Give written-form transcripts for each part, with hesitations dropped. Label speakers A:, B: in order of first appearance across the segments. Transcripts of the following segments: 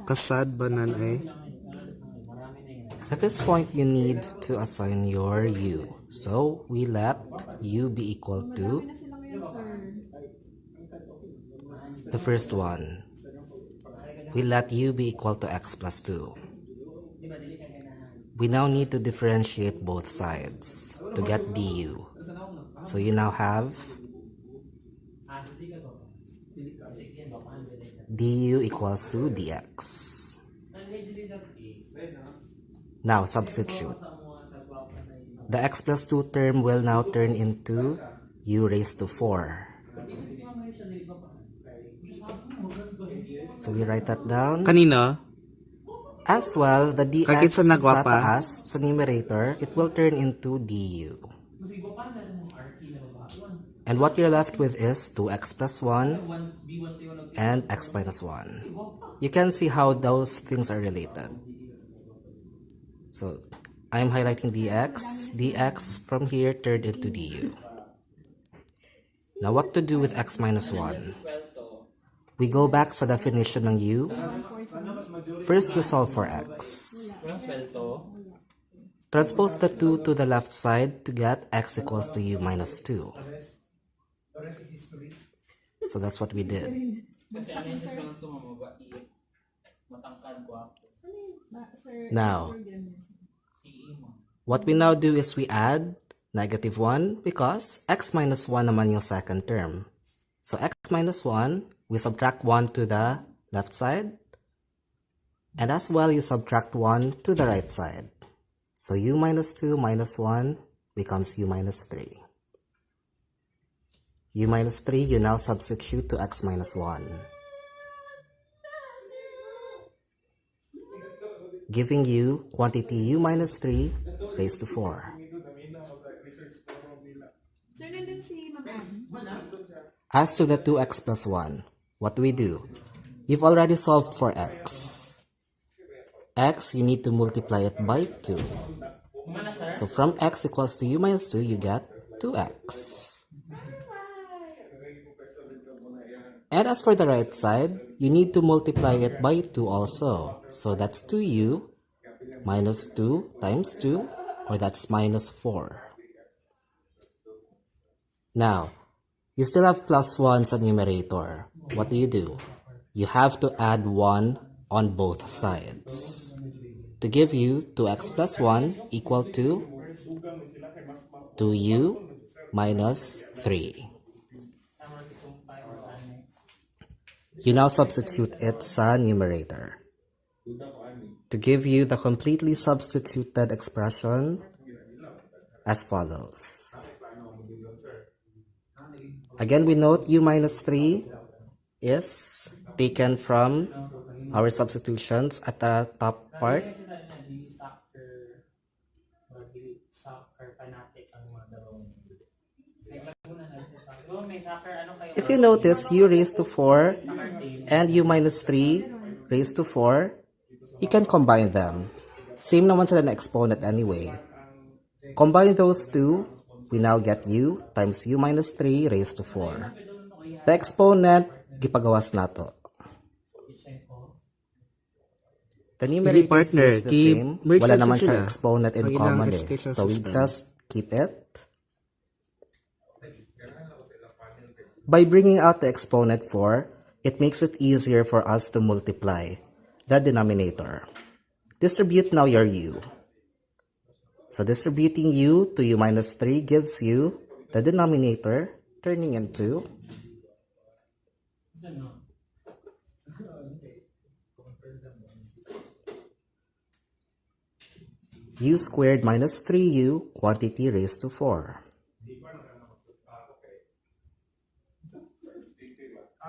A: Kasad ba nan eh?
B: At this point, you need to assign your u. So, we let u be equal to the first one. We let u be equal to x plus 2. We now need to differentiate both sides to get du. So you now have du equals to dx. Now substitute. The x plus 2 term will now turn into u raised to 4. So we write that down.
A: Kanino?
B: As well, the dx
A: Kakit sa
B: sa
A: nagwapa?
B: taas, sa numerator, it will turn into du. And what you're left with is 2x plus 1 and x minus 1. You can see how those things are related. So, I'm highlighting dx. dx from here turned into du. Now, what to do with x minus 1? We go back sa definition ng u. First, we solve for x. Transpose the 2 to the left side to get x equals to u minus 2. So that's what we did. Now, what we now do is we add negative 1 because x minus 1 naman yung second term. So x minus 1, we subtract 1 to the left side. And as well, you subtract 1 to the right side. So u minus 2 minus 1 becomes u minus 3. u minus 3, you now substitute to x minus 1. Giving you quantity u minus 3 raised to 4. As to the 2x plus 1, what do we do? You've already solved for x. X, you need to multiply it by 2. So from x equals to u minus 2, you get 2x. And as for the right side, you need to multiply it by 2 also. So that's 2u minus 2 times 2, or that's minus 4. Now, you still have plus 1 sa numerator. What do? You have to add 1 on both sides to give you 2x plus 1 equal to 2u minus 3. You now substitute it sa numerator to give you the completely substituted expression as follows. Again, we note u minus 3 is taken from our substitutions at the top part. If you notice, u raised to 4 and u minus 3 raised to 4, you can combine them. Same naman sila na exponent anyway. Combine those two, we now get u times u minus 3 raised to 4. The exponent, gipagawas nato. The numerator is the same. Wala naman siyang exponent in common eh. So we just keep it. By bringing out the exponent 4, it makes it easier for us to multiply the denominator. Distribute now your u. So distributing u to u minus 3 gives you the denominator turning into u squared minus 3u quantity raised to 4.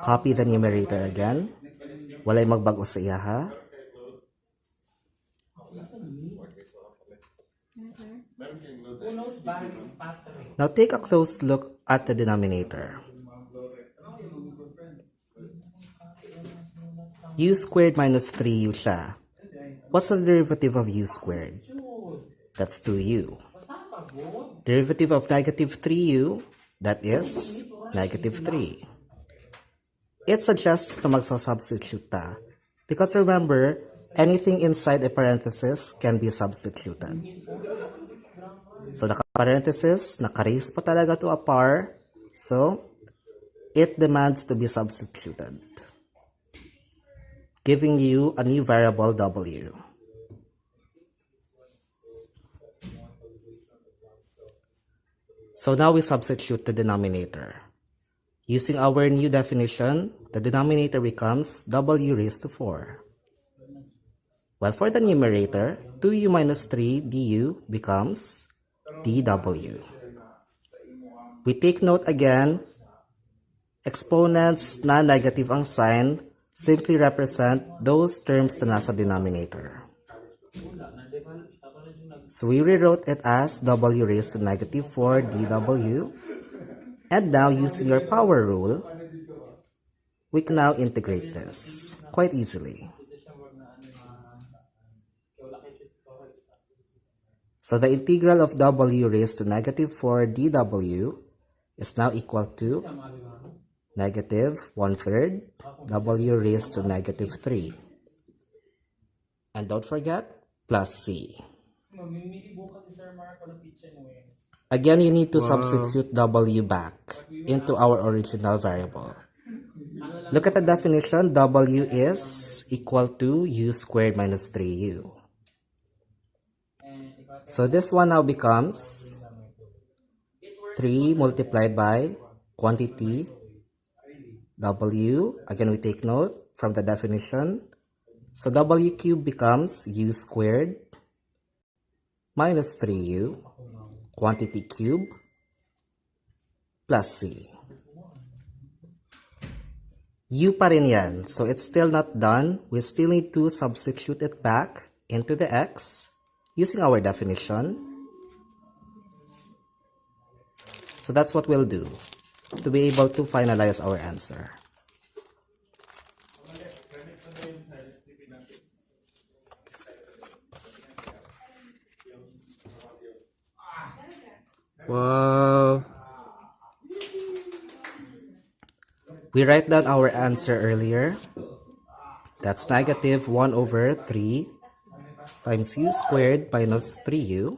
B: Copy the numerator again. Walay magbago sa iya ha. Now take a close look at the denominator. U squared minus 3u siya. What's the derivative of u squared? That's 2u. Derivative of negative 3u, that is negative 3. It suggests na magsasubstitute ta Because remember, anything inside a parenthesis can be substituted. So naka-parenthesis, naka-raise pa talaga to a par. So it demands to be substituted, giving you a new variable w. So now we substitute the denominator. Using our new definition, the denominator becomes w raised to 4. While for the numerator, 2u minus 3 du becomes dw. We take note again, exponents na negative ang sign simply represent those terms na nasa denominator. So we rewrote it as w raised to negative 4 dw. And now using your power rule, we can now integrate this quite easily. So the integral of w raised to negative 4 dw is now equal to negative 1/3 w raised to negative 3. And don't forget, plus c. Again, you need to substitute w back into our original variable. Look at the definition. W is equal to u squared minus 3u. So this one now becomes 3 multiplied by quantity w. Again, we take note from the definition. So w cubed becomes u squared minus 3u, quantity cube, plus c. U pa rin yan. So it's still not done. We still need to substitute it back into the x using our definition. So that's what we'll do to be able to finalize our answer.
A: Wow.
B: We write down our answer earlier. That's negative 1 over 3 times u squared minus 3u.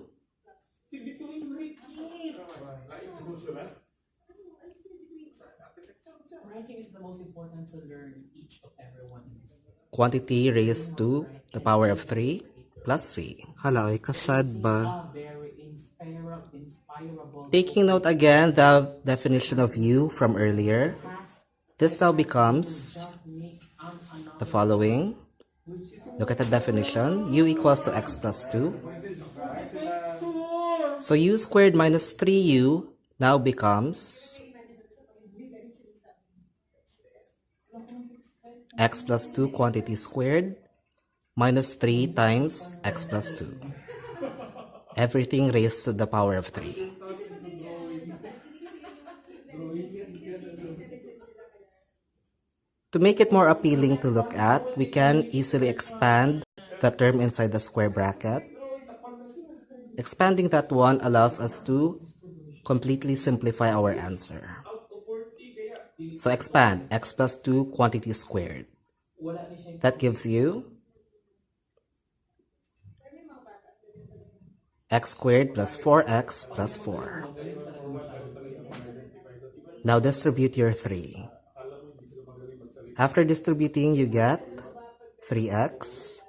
B: Quantity raised to the power of 3 plus c.
A: Hala, ay kasad ba?
B: Taking note again the definition of u from earlier, this now becomes the following. Look at the definition. U equals to x plus 2. So u squared minus 3u now becomes x plus 2 quantity squared minus 3 times x plus 2. Everything raised to the power of 3. To make it more appealing to look at, we can easily expand the term inside the square bracket. Expanding that one allows us to completely simplify our answer. So expand x plus 2 quantity squared. That gives you x squared plus 4x plus 4. Now distribute your 3. After distributing, you get 3x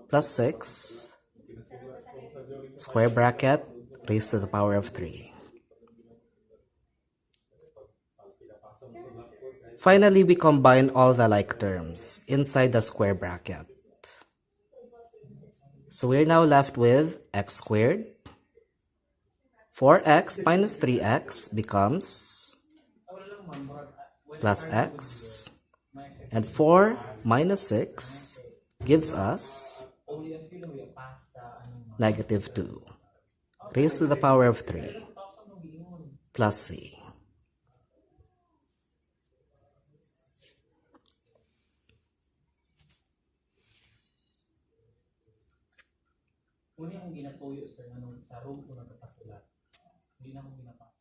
B: plus 6 square bracket raised to the power of 3. Finally, we combine all the like terms inside the square bracket. So we're now left with x squared. 4x minus 3x becomes plus x. And 4 minus 6 gives us negative 2 raised to the power of 3 plus c. Una akong ginatuyo sa room ko nagpapasulat. Hindi na akong ginapasok.